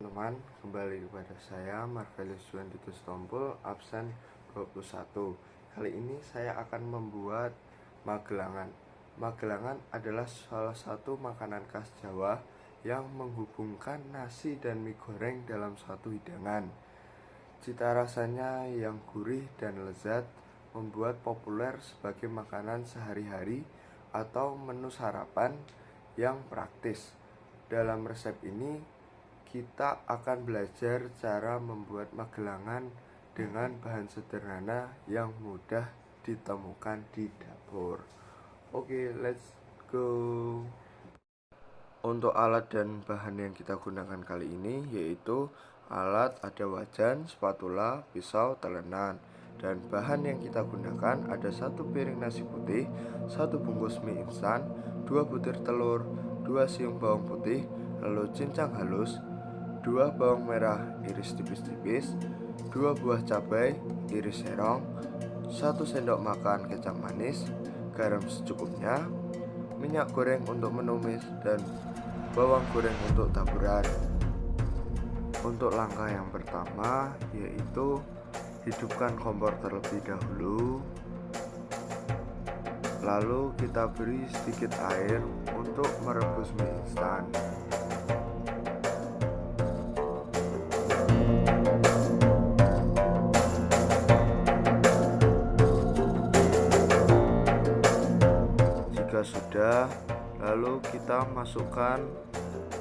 Teman, kembali kepada saya Marvelous Juan Titus Tompul, absen 21. Kali ini saya akan membuat magelangan. Magelangan adalah salah satu makanan khas Jawa yang menghubungkan nasi dan mie goreng dalam satu hidangan. Cita rasanya yang gurih dan lezat membuat populer sebagai makanan sehari-hari atau menu sarapan yang praktis. Dalam resep ini kita akan belajar cara membuat magelangan dengan bahan sederhana yang mudah ditemukan di dapur. Oke, let's go. Untuk alat dan bahan yang kita gunakan kali ini yaitu alat ada wajan, spatula, pisau, telenan. Dan bahan yang kita gunakan ada 1 piring nasi putih, 1 bungkus mie instan, 2 butir telur, 2 siung bawang putih, lalu cincang halus, 2 bawang merah iris tipis-tipis, 2 buah cabai iris serong, 1 sendok makan kecap manis, garam secukupnya, minyak goreng untuk menumis, dan bawang goreng untuk taburan. Untuk langkah yang pertama yaitu hidupkan kompor terlebih dahulu, lalu kita beri sedikit air untuk merebus mie instan. Jika sudah, lalu kita masukkan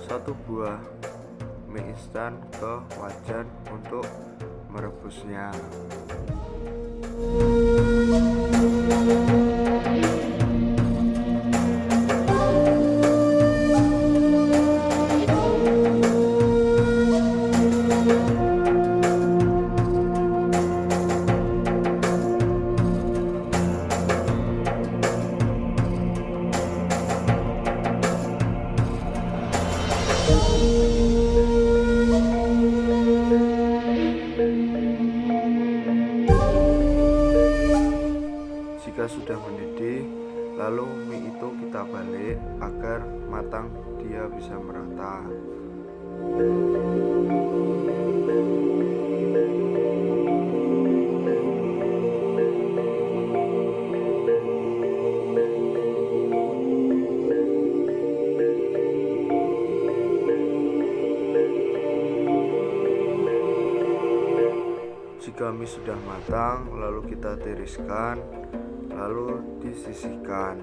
1 buah mie instan ke wajan untuk merebusnya. Jika sudah mendidih, lalu mie itu kita balik agar matang, dia bisa merata. Jika mie sudah matang, lalu kita tiriskan, lalu disisihkan.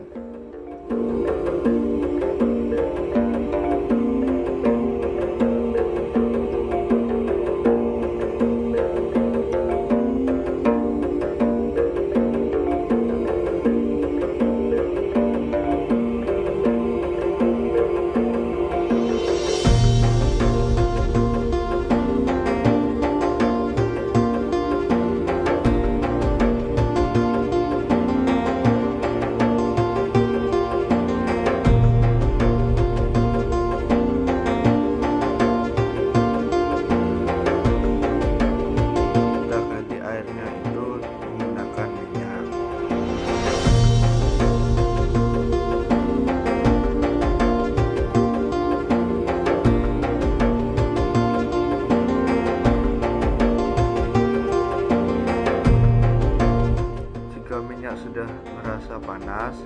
Sudah merasa panas,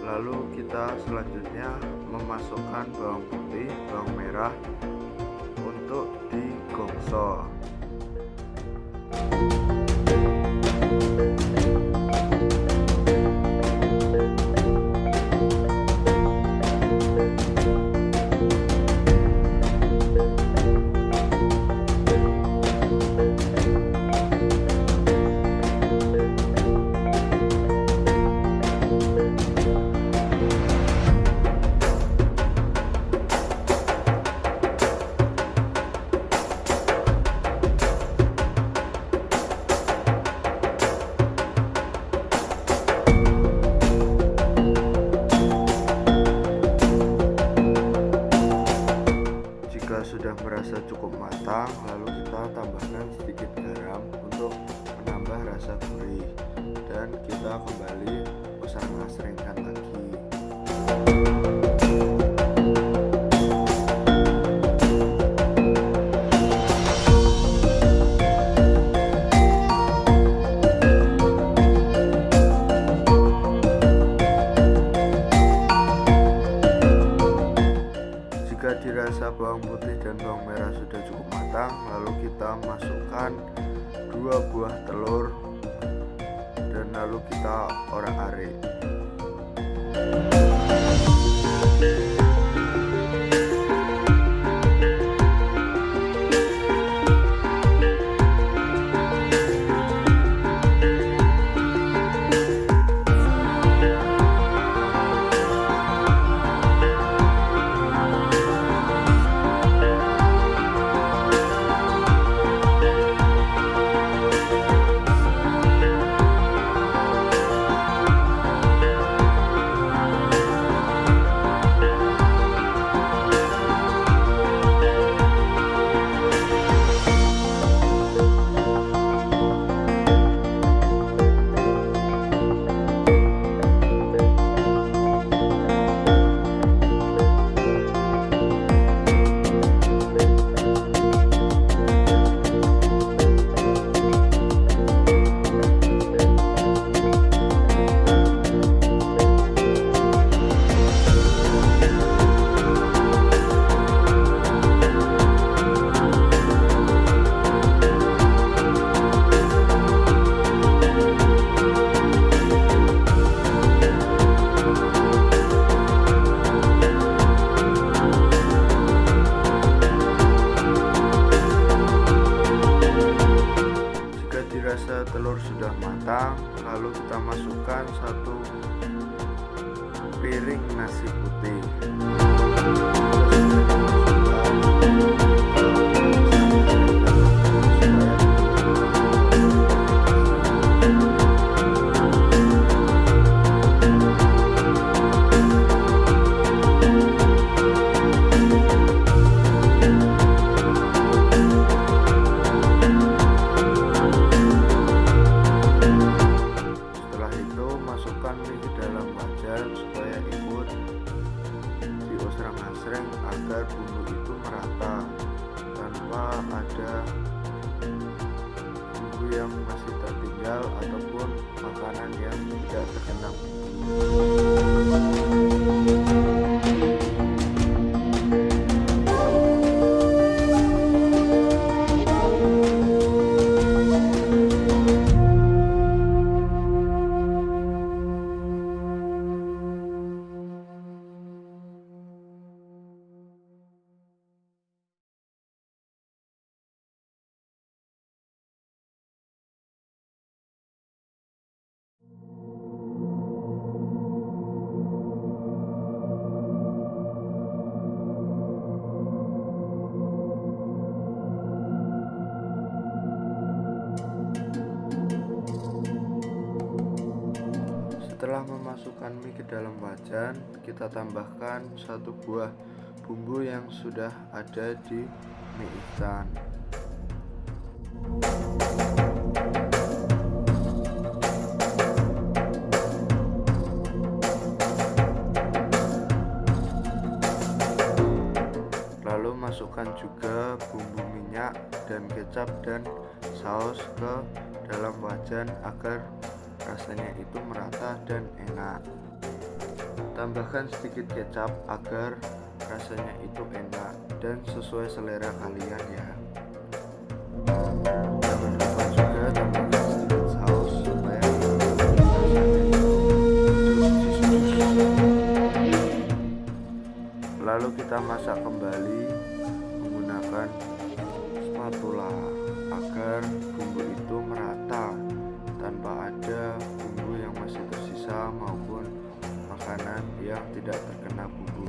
lalu kita selanjutnya memasukkan bawang putih, bawang merah untuk digongso. Sudah merasa cukup matang, lalu kita tambahkan sedikit garam untuk menambah rasa gurih, dan kita kembali seringkan lagi. putih dan bawang merah sudah cukup matang, lalu kita masukkan 2 buah telur dan lalu kita orak-arik. Dirasa telur sudah matang, lalu kita masukkan 1 piring nasi putih. Masukkan mie ke dalam wajan supaya ikut diosreng-asreng agar bumbu itu merata tanpa ada bumbu yang masih tertinggal ataupun makanan yang tidak terkena bumbu. Setelah memasukkan mie ke dalam wajan, kita tambahkan 1 buah bumbu yang sudah ada di mie instan. Lalu masukkan juga bumbu minyak dan kecap dan saus ke dalam wajan agar rasanya itu merata dan enak. Tambahkan sedikit kecap agar rasanya itu enak dan sesuai selera kalian ya. Jangan lupa juga tambahkan sedikit saus supaya rasanya lalu kita masak kembali menggunakan spatula agar bumbu itu merata tanpa ada bumbu yang masih tersisa maupun makanan yang tidak terkena bumbu.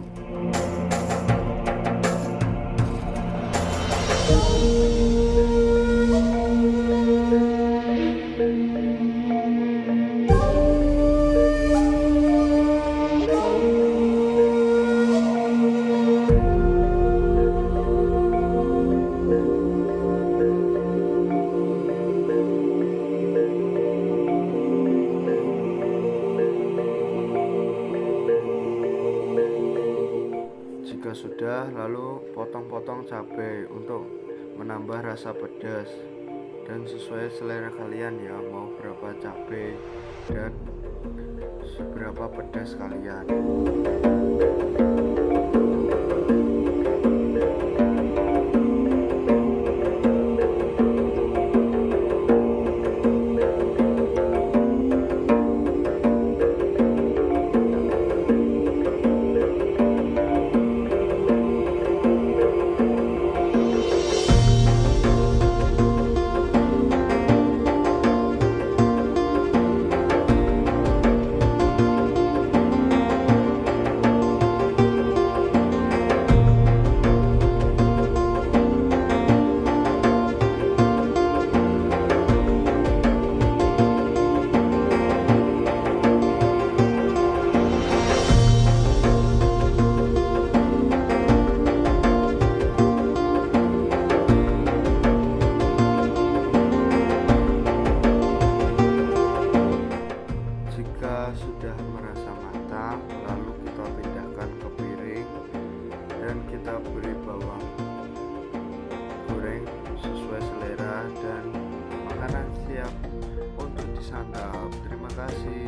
Jika sudah, lalu potong-potong cabai untuk menambah rasa pedas dan sesuai selera kalian ya, mau berapa cabai dan seberapa pedas kalian. dan kita beri bawang goreng sesuai selera dan makanan siap untuk disantap. Terima kasih.